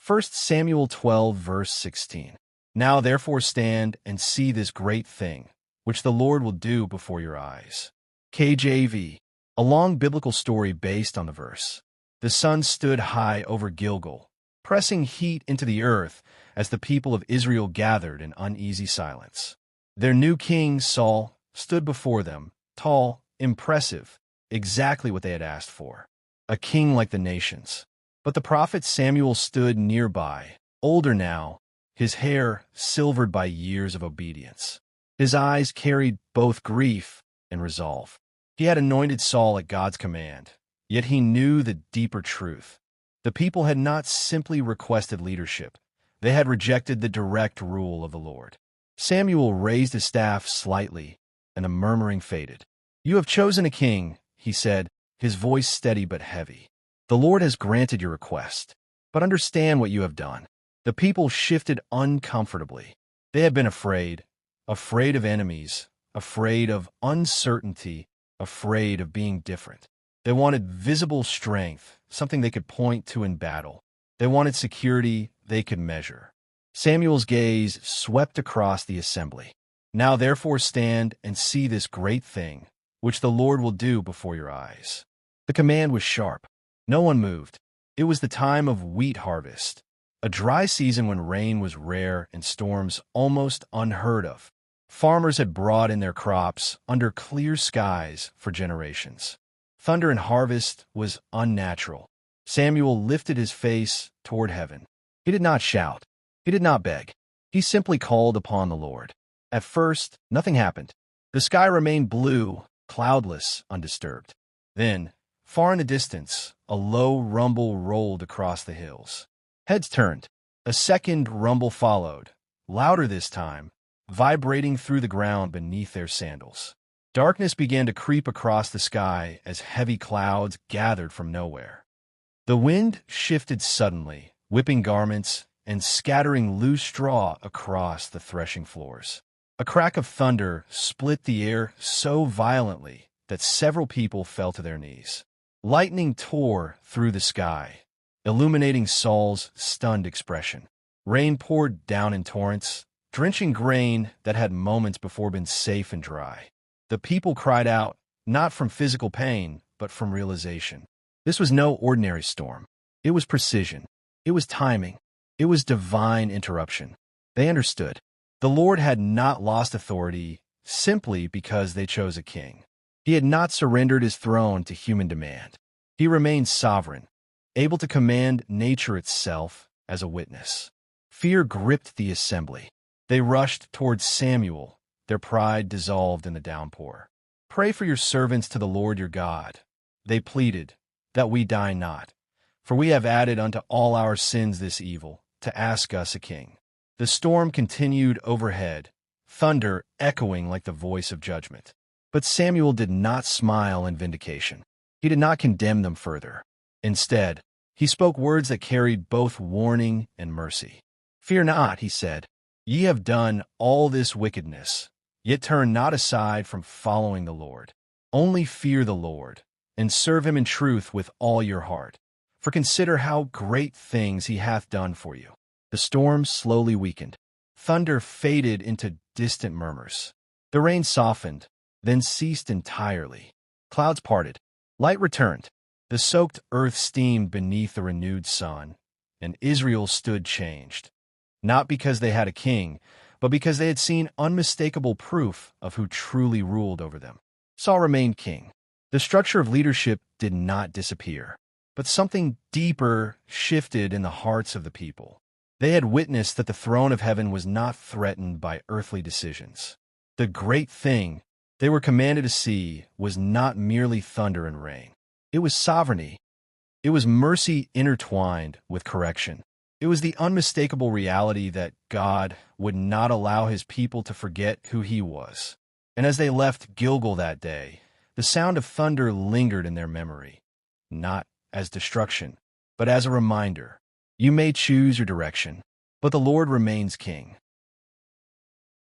1 Samuel 12, verse 16. Now therefore stand and see this great thing, which the Lord will do before your eyes. KJV, a long biblical story based on the verse. The sun stood high over Gilgal, pressing heat into the earth as the people of Israel gathered in uneasy silence. Their new king, Saul, stood before them, tall, impressive, exactly what they had asked for. A king like the nations. But the prophet Samuel stood nearby, older now, his hair silvered by years of obedience. His eyes carried both grief and resolve. He had anointed Saul at God's command, yet he knew the deeper truth. The people had not simply requested leadership. They had rejected the direct rule of the Lord. Samuel raised his staff slightly, and the murmuring faded. "You have chosen a king," he said, his voice steady but heavy. "The Lord has granted your request, but understand what you have done." The people shifted uncomfortably. They had been afraid of enemies, afraid of uncertainty, afraid of being different. They wanted visible strength, something they could point to in battle. They wanted security they could measure. Samuel's gaze swept across the assembly. "Now therefore stand and see this great thing, which the Lord will do before your eyes." The command was sharp. No one moved. It was the time of wheat harvest, a dry season when rain was rare and storms almost unheard of. Farmers had brought in their crops under clear skies for generations. Thunder in harvest was unnatural. Samuel lifted his face toward heaven. He did not shout. He did not beg. He simply called upon the Lord. At first, nothing happened. The sky remained blue, cloudless, undisturbed. Then, far in the distance, a low rumble rolled across the hills. Heads turned. A second rumble followed, louder this time, vibrating through the ground beneath their sandals. Darkness began to creep across the sky as heavy clouds gathered from nowhere. The wind shifted suddenly, whipping garments and scattering loose straw across the threshing floors. A crack of thunder split the air so violently that several people fell to their knees. Lightning tore through the sky, illuminating Saul's stunned expression. Rain poured down in torrents, drenching grain that had moments before been safe and dry. The people cried out, not from physical pain, but from realization. This was no ordinary storm. It was precision. It was timing. It was divine interruption. They understood. The Lord had not lost authority simply because they chose a king. He had not surrendered his throne to human demand. He remained sovereign, able to command nature itself as a witness. Fear gripped the assembly. They rushed towards Samuel, their pride dissolved in the downpour. "Pray for your servants to the Lord your God," they pleaded, "that we die not. For we have added unto all our sins this evil, to ask us a king." The storm continued overhead, thunder echoing like the voice of judgment. But Samuel did not smile in vindication. He did not condemn them further. Instead, he spoke words that carried both warning and mercy. "Fear not," he said. "Ye have done all this wickedness, yet turn not aside from following the Lord. Only fear the Lord, and serve him in truth with all your heart. For consider how great things he hath done for you." The storm slowly weakened. Thunder faded into distant murmurs. The rain softened, then ceased entirely. Clouds parted. Light returned. The soaked earth steamed beneath the renewed sun, and Israel stood changed. Not because they had a king, but because they had seen unmistakable proof of who truly ruled over them. Saul remained king. The structure of leadership did not disappear, but something deeper shifted in the hearts of the people. They had witnessed that the throne of heaven was not threatened by earthly decisions. The great thing they were commanded to see was not merely thunder and rain. It was sovereignty. It was mercy intertwined with correction. It was the unmistakable reality that God would not allow his people to forget who he was. And as they left Gilgal that day, the sound of thunder lingered in their memory, not as destruction, but as a reminder. You may choose your direction, but the Lord remains king.